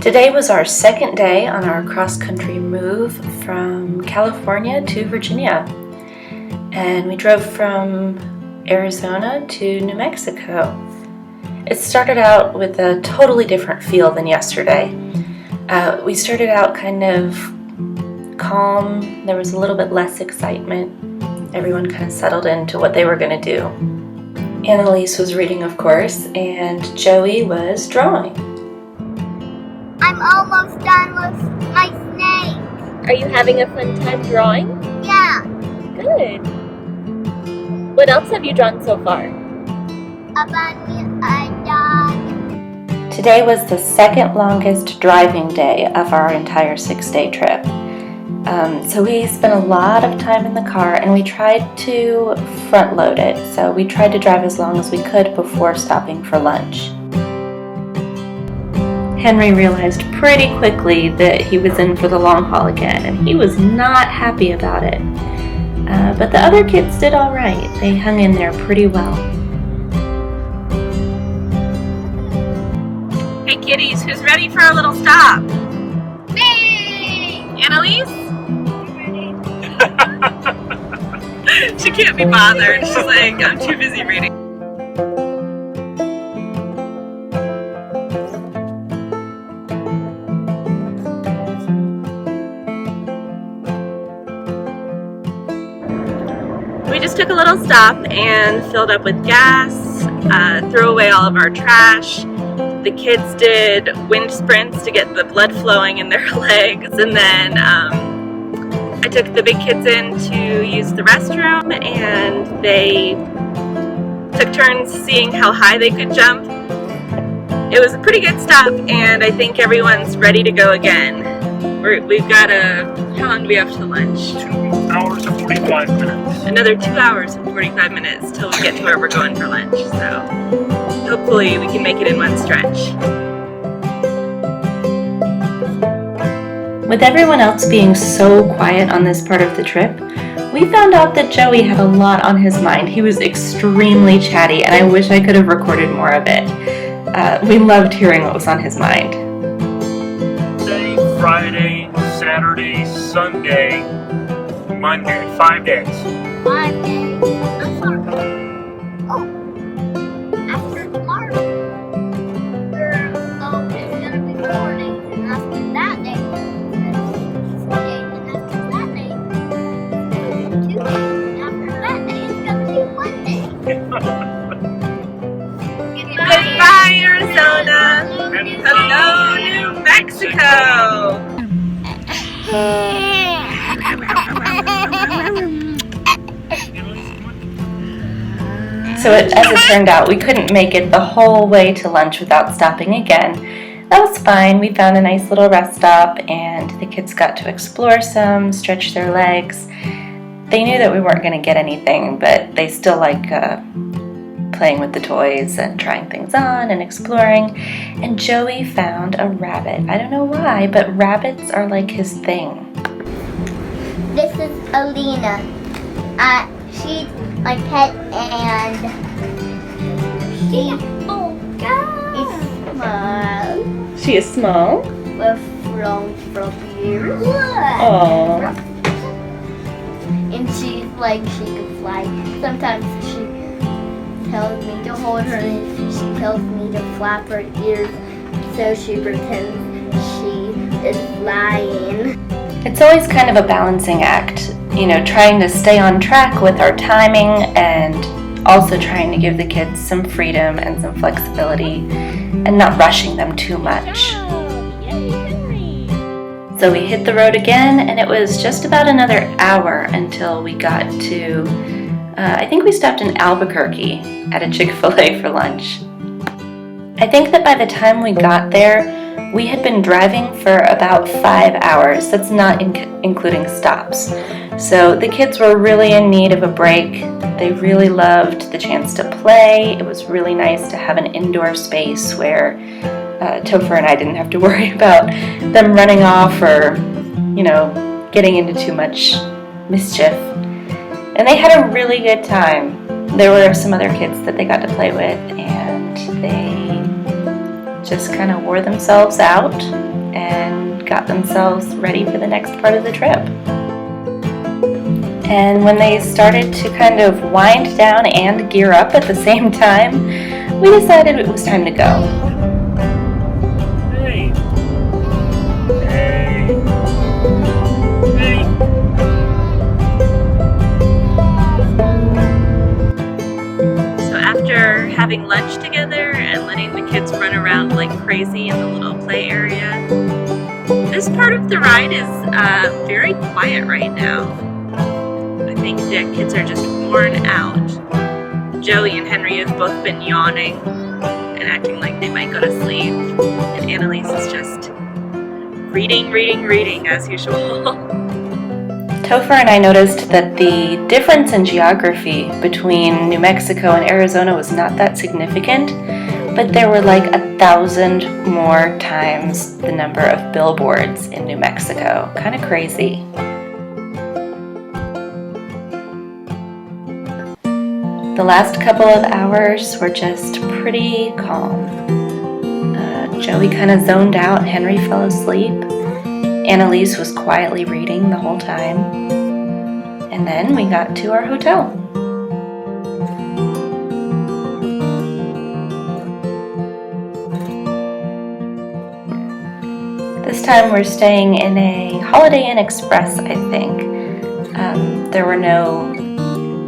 Today was our second day on our cross-country move from California to Virginia. And we drove from Arizona to New Mexico. It started out with a totally different feel than yesterday. We started out kind of calm. There was a little bit less excitement. Everyone kind of settled into what they were going to do. Annalise was reading, of course, and Joey was drawing. I'm almost done with my snake. Are you having a fun time drawing? Yeah. Good. What else have you drawn so far? A bunny, a dog. Today was the second longest driving day of our entire 6-day trip. So we spent a lot of time in the car, and we tried to front load it. So we tried to drive as long as we could before stopping for lunch. Henry realized pretty quickly that he was in for the long haul again, and he was not happy about it. But the other kids did all right. They hung in there pretty well. Hey kitties, who's ready for a little stop? Me! Annalise? She can't be bothered. She's like, I'm too busy reading. We just took a little stop and filled up with gas, threw away all of our trash. The kids did wind sprints to get the blood flowing in their legs, and then I took the big kids in to use the restroom, and they took turns seeing how high they could jump. It was a pretty good stop, and I think everyone's ready to go again. We've got how long do we have to lunch? 2 hours and 45 minutes. Another 2 hours and 45 minutes till we get to where we're going for lunch, so hopefully we can make it in one stretch. With everyone else being so quiet on this part of the trip, we found out that Joey had a lot on his mind. He was extremely chatty, and I wish I could have recorded more of it. We loved hearing what was on his mind. Friday, Saturday, Sunday, Monday, 5 days. 5 days. I'm sorry. Oh, after tomorrow. Oh, it's gonna be 4 days, and after that day, it's 4 days, and after that day, it's gonna be 2 days, and after that day, it's gonna be 1 day. Goodbye, Arizona! Hello, New Mexico! So as it turned out, we couldn't make it the whole way to lunch without stopping again. That was fine. We found a nice little rest stop, and the kids got to explore some, stretch their legs. They knew that we weren't going to get anything, but they still like playing with the toys and trying things on and exploring. And Joey found a rabbit. I don't know why, but rabbits are like his thing. This is Alina. She's my pet, and she is small. She is small. With long front ears. Aww. And she's like, she can fly. Sometimes she tells me to hold her, and she tells me to flap her ears, so she pretends she is flying. It's always kind of a balancing act, trying to stay on track with our timing and also trying to give the kids some freedom and some flexibility and not rushing them too much. So we hit the road again, and it was just about another hour until we got to, I think we stopped in Albuquerque at a Chick-fil-A for lunch. I think that by the time we got there, we had been driving for about 5 hours. That's not including stops. So the kids were really in need of a break. They really loved the chance to play. It was really nice to have an indoor space where Topher and I didn't have to worry about them running off or, getting into too much mischief. And they had a really good time. There were some other kids that they got to play with, and they just kind of wore themselves out. got themselves ready for the next part of the trip. And when they started to kind of wind down and gear up at the same time, we decided it was time to go. Hey. Hey. Hey. So after having lunch together and letting the kids run around like crazy in the little play area, this part of the ride is very quiet right now. I think the kids are just worn out. Joey and Henry have both been yawning and acting like they might go to sleep. And Annalise is just reading as usual. Topher and I noticed that the difference in geography between New Mexico and Arizona was not that significant, but there were like 1,000 more times the number of billboards in New Mexico. Kind of crazy. The last couple of hours were just pretty calm. Joey kind of zoned out, Henry fell asleep. Annalise was quietly reading the whole time. And then we got to our hotel. This time we're staying in a Holiday Inn Express, I think. There were no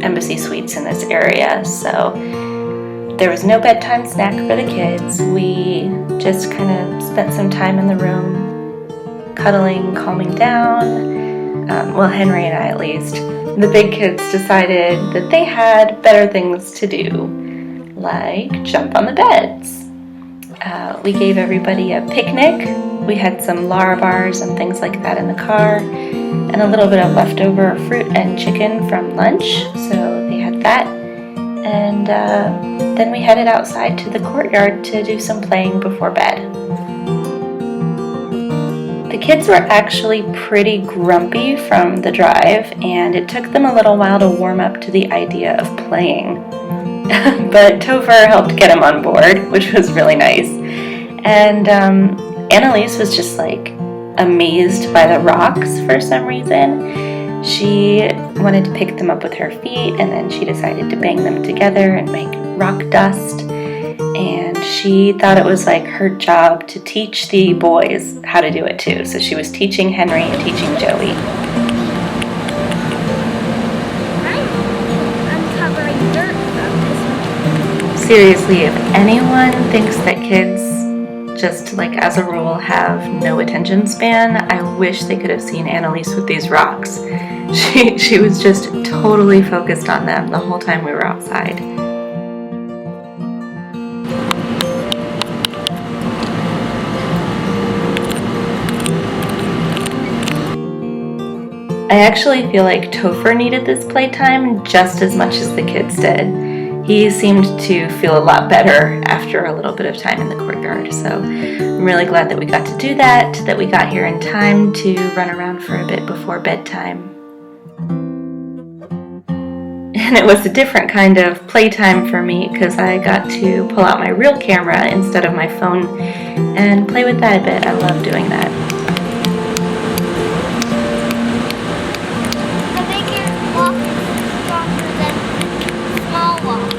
Embassy suites in this area, so there was no bedtime snack for the kids. We just kind of spent some time in the room, cuddling, calming down. Well, Henry and I at least. The big kids decided that they had better things to do, like jump on the beds. We gave everybody a picnic. We had some Lara bars and things like that in the car, and a little bit of leftover fruit and chicken from lunch, so they had that. And then we headed outside to the courtyard to do some playing before bed. The kids were actually pretty grumpy from the drive, and it took them a little while to warm up to the idea of playing. But Topher helped get them on board, which was really nice. And Annalise was just like amazed by the rocks for some reason. She wanted to pick them up with her feet, and then she decided to bang them together and make rock dust. And she thought it was like her job to teach the boys how to do it too. So she was teaching Henry and teaching Joey. I'm uncovering dirt from this. Seriously, if anyone thinks that kids just like as a rule have no attention span, I wish they could have seen Annalise with these rocks. She was just totally focused on them the whole time we were outside. I actually feel like Topher needed this playtime just as much as the kids did. He seemed to feel a lot better after a little bit of time in the courtyard, so I'm really glad that we got to do that we got here in time to run around for a bit before bedtime. And it was a different kind of playtime for me because I got to pull out my real camera instead of my phone and play with that a bit. I love doing that. The bigger walk is stronger than small walk.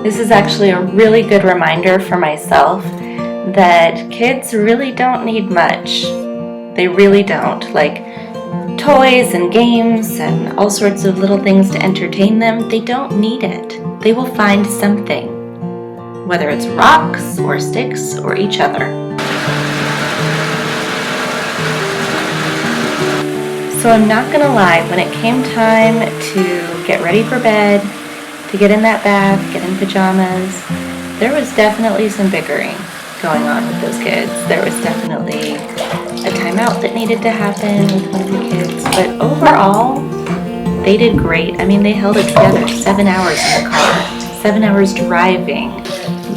This is actually a really good reminder for myself that kids really don't need much. They really don't. Like toys and games and all sorts of little things to entertain them, they don't need it. They will find something, whether it's rocks or sticks or each other. So I'm not gonna lie, when it came time to get ready for bed, to get in that bath, get in pajamas, there was definitely some bickering going on with those kids. There was definitely a timeout that needed to happen with one of the kids, but overall, they did great. I mean, they held it together 7 hours in the car, 7 hours driving,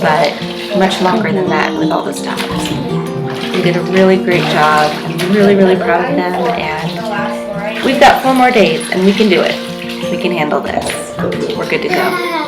but much longer than that with all the stops. They did a really great job. I'm really, really proud of them, and we've got 4 more days, and we can do it. We can handle this. We're good to go.